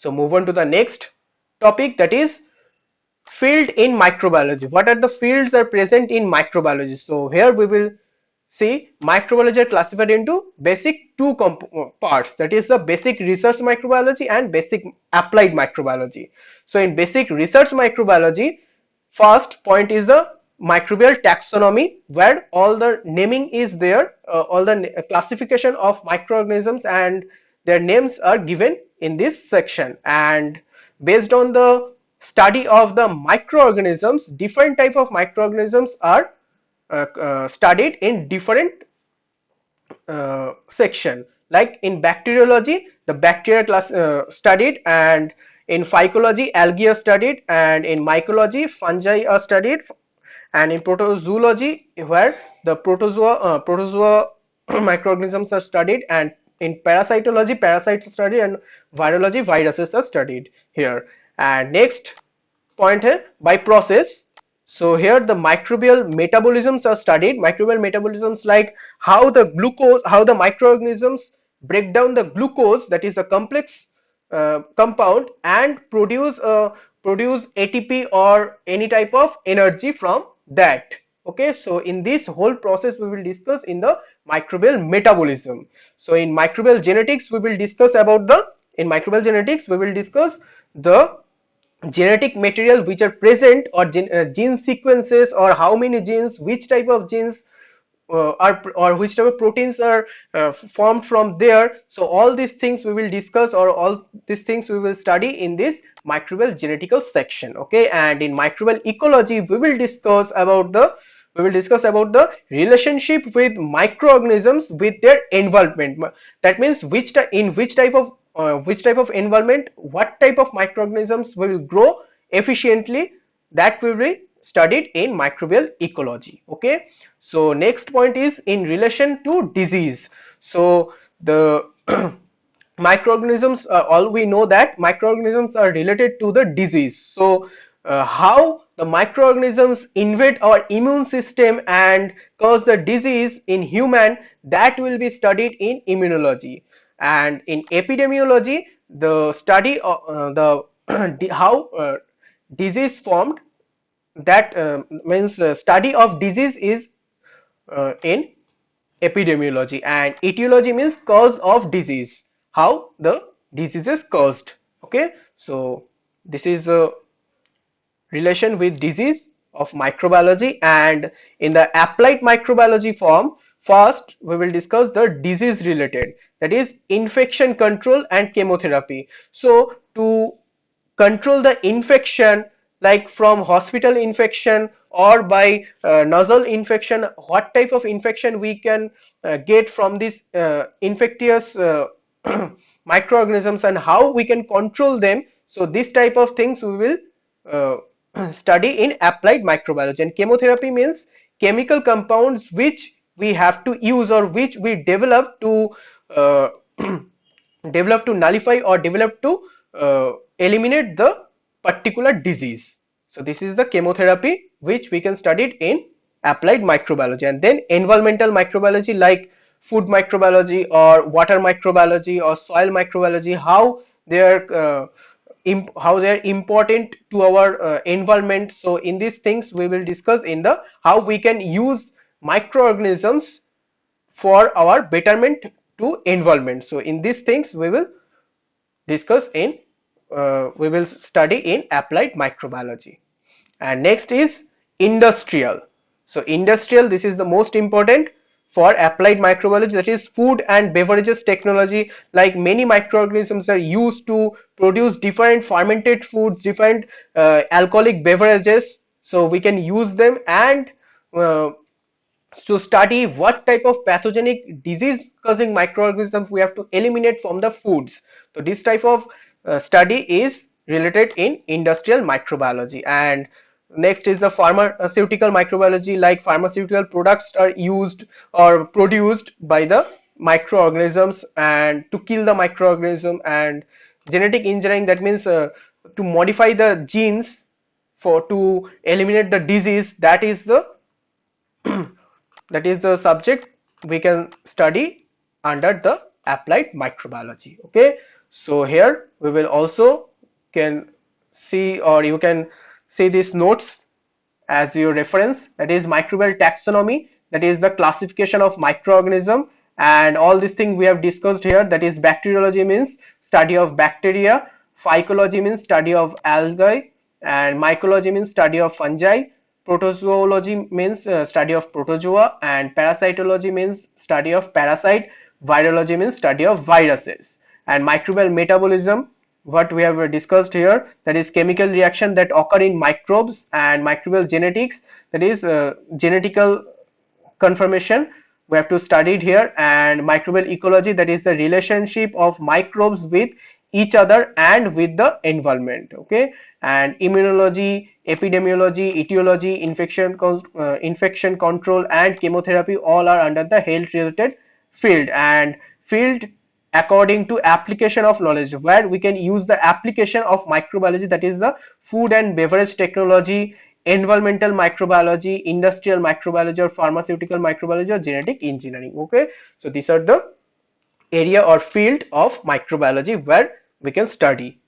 So move on to the next topic, that is field in microbiology. What are the fields are present in microbiology? So here we will see microbiology are classified into basic two parts, that is the basic research microbiology and basic applied microbiology. So in basic research microbiology, first point is the microbial taxonomy, where all the naming is there, all the classification of microorganisms and their names are given in this section. And based on the study of the microorganisms, different type of microorganisms are studied in different section. Like in bacteriology, the bacteria class studied, and in phycology algae are studied, and in mycology fungi are studied, and in protozoology where the protozoa microorganisms are studied, and in parasitology parasites are studied, and virology viruses are studied here. And next point here, by process. So here the microbial metabolisms are studied. Microbial metabolisms, like how the glucose, how the microorganisms break down the glucose, that is a complex compound, and produce ATP or any type of energy from that. Okay, so in this whole process we will discuss in the microbial metabolism. So in microbial genetics we will discuss about the, in microbial genetics we will discuss the genetic material which are present, or gene sequences, or how many genes, which type of genes are, or which type of proteins are formed from there. So all these things we will discuss, or all these things we will study in this microbial genetical section. Okay, and in microbial ecology we will discuss about the relationship with microorganisms with their environment. That means in which type of environment what type of microorganisms will grow efficiently, that will be studied in microbial ecology. Okay, so next point is in relation to disease. So the microorganisms, all we know that microorganisms are related to the disease. So how the microorganisms invade our immune system and cause the disease in human, that will be studied in immunology. And in epidemiology, the study of the how disease formed, that means study of disease is in epidemiology. And etiology means cause of disease, how the disease is caused. Okay, so this is the relation with disease of microbiology. And in the applied microbiology form, first we will discuss the disease related, that is infection control and chemotherapy. So to control the infection, like from hospital infection or by nasal infection, what type of infection we can get from this infectious microorganisms and how we can control them. So this type of things we will study in applied microbiology. And chemotherapy means chemical compounds which we have to use, or which we develop to uh, develop to nullify, or develop to eliminate the particular disease. So this is the chemotherapy which we can study it in applied microbiology. And then environmental microbiology, like food microbiology or water microbiology or soil microbiology, how they are important to our environment. So in these things we will discuss in the how we can use microorganisms for our betterment to environment. So in these things we will discuss in we will study in applied microbiology. And next is industrial. So industrial, this is the most important for applied microbiology, that is food and beverages technology. Like many microorganisms are used to produce different fermented foods, different alcoholic beverages, so we can use them. And uh, to study what type of pathogenic disease causing microorganisms we have to eliminate from the foods. So this type of study is related in industrial microbiology. And next is the pharmaceutical microbiology, like pharmaceutical products are used or produced by the microorganisms and to kill the microorganism. And genetic engineering, that means to modify the genes for to eliminate the disease, that is the that is the subject we can study under the applied microbiology. Okay, So here we will also can see, or you can see these notes as your reference, that is microbial taxonomy, that is the classification of microorganism, and all these things we have discussed here. That is bacteriology means study of bacteria, phycology means study of algae, and mycology means study of fungi, protozoology means study of protozoa, and parasitology means study of parasite, virology means study of viruses, and microbial metabolism, what we have discussed here, that is chemical reaction that occur in microbes, and microbial genetics, that is genetical confirmation we have to study it here, and microbial ecology, that is the relationship of microbes with each other and with the environment. Okay, and immunology, epidemiology, etiology, infection control, and chemotherapy all are under the health related field, and field according to application of knowledge, where we can use the application of microbiology, that is the food and beverage technology, environmental microbiology, industrial microbiology, or pharmaceutical microbiology, or genetic engineering. Okay, so these are the area or field of microbiology where we can study.